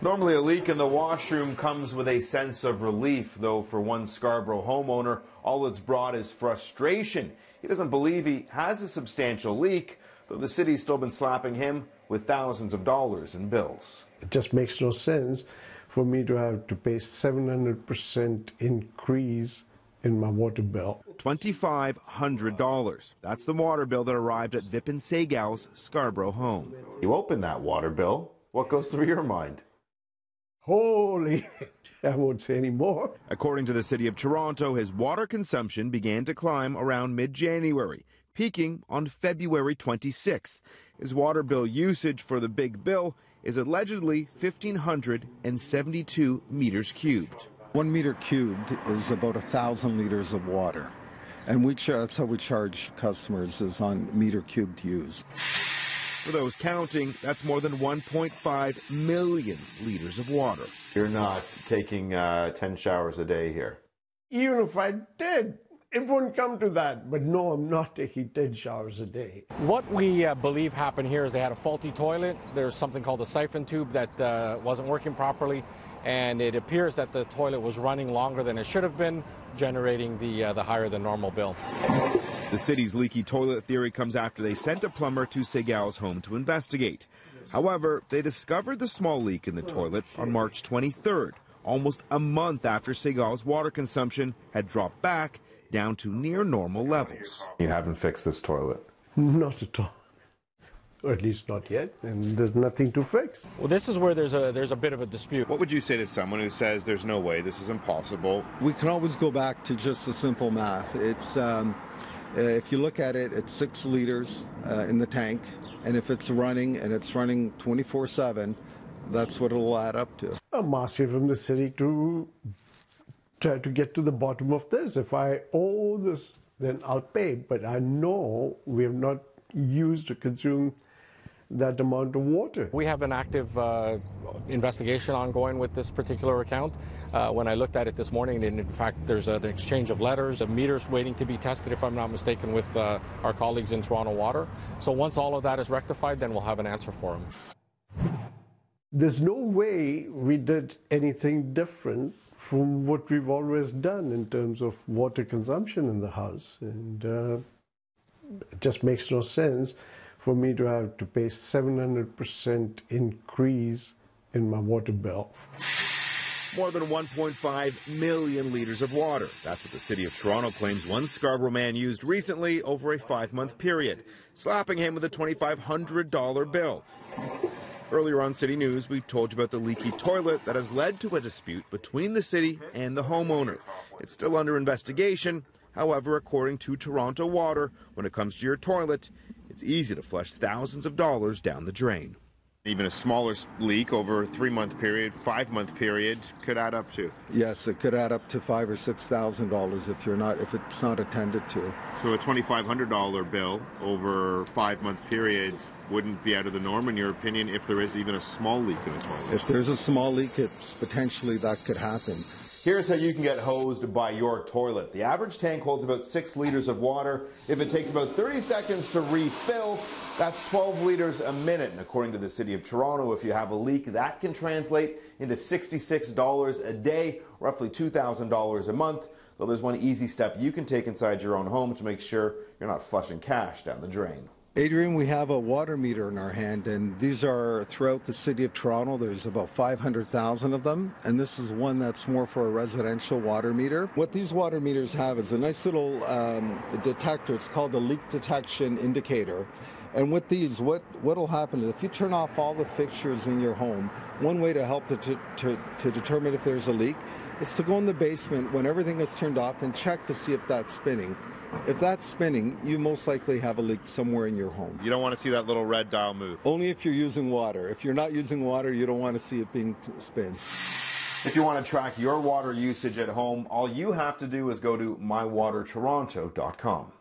Normally a leak in the washroom comes with a sense of relief, though for one Scarborough homeowner, all it's brought is frustration. He doesn't believe he has a substantial leak, though the city's still been slapping him with thousands of dollars in bills. It just makes no sense for me to have to pay 700% increase in my water bill. $2,500. That's the water bill that arrived at Vipin Segal's Scarborough home. You open that water bill, what goes through your mind? Holy, I won't say any more. According to the City of Toronto, his water consumption began to climb around mid-January, peaking on February 26th. His water bill usage for the big bill is allegedly 1,572 meters cubed. 1 meter cubed is about 1,000 liters of water. And that's how we charge customers, is on meter cubed use. For those counting, that's more than 1.5 million liters of water. You're not taking 10 showers a day here. Even if I did, it wouldn't come to that. But no, I'm not taking 10 showers a day. What we believe happened here is they had a faulty toilet. There's something called a siphon tube that wasn't working properly. And it appears that the toilet was running longer than it should have been, generating the higher than normal bill. The city's leaky toilet theory comes after they sent a plumber to Segal's home to investigate. However, they discovered the small leak in the toilet on March 23rd, almost a month after Segal's water consumption had dropped back down to near normal levels. You haven't fixed this toilet? Not at all. Or at least not yet, and there's nothing to fix. Well, this is where there's a bit of a dispute. What would you say to someone who says there's no way, this is impossible? We can always go back to just the simple math. It's if you look at it, it's 6 liters in the tank, and if it's running, and it's running 24/7, that's what it'll add up to. I'm asking from the city to try to get to the bottom of this. If I owe this, then I'll pay, but I know we have not used or consumed that amount of water. We have an active investigation ongoing with this particular account. When I looked at it this morning, and in fact, there's an exchange of letters, of meters waiting to be tested, if I'm not mistaken, with our colleagues in Toronto Water. So once all of that is rectified, then we'll have an answer for them. There's no way we did anything different from what we've always done in terms of water consumption in the house. And it just makes no sense for me to have to pay 700% increase in my water bill. More than 1.5 million liters of water. That's what the City of Toronto claims one Scarborough man used recently over a 5-month period, slapping him with a $2,500 bill. Earlier on CityNews, we told you about the leaky toilet that has led to a dispute between the city and the homeowner. It's still under investigation. However, according to Toronto Water, when it comes to your toilet, it's easy to flush thousands of dollars down the drain. Even a smaller leak over a 3-month period, 5-month period could add up to. Yes, it could add up to $5,000 or $6,000 if it's not attended to. So a $2,500 bill over a 5-month period wouldn't be out of the norm, in your opinion, if there is even a small leak in a toilet? If there's a small leak, it's potentially that could happen. Here's how you can get hosed by your toilet. The average tank holds about 6 liters of water. If it takes about 30 seconds to refill, that's 12 liters a minute. And according to the City of Toronto, if you have a leak, that can translate into $66 a day, roughly $2,000 a month. Though there's one easy step you can take inside your own home to make sure you're not flushing cash down the drain. Adrian, we have a water meter in our hand, and these are throughout the City of Toronto. There's about 500,000 of them, and this is one that's more for a residential water meter. What these water meters have is a nice little detector. It's called a leak detection indicator. And with these, what'll happen is if you turn off all the fixtures in your home, one way to help to determine if there's a leak is to go in the basement when everything is turned off and check to see if that's spinning. If that's spinning, you most likely have a leak somewhere in your home. You don't want to see that little red dial move. Only if you're using water. If you're not using water, you don't want to see it being spin. If you want to track your water usage at home, all you have to do is go to mywatertoronto.com.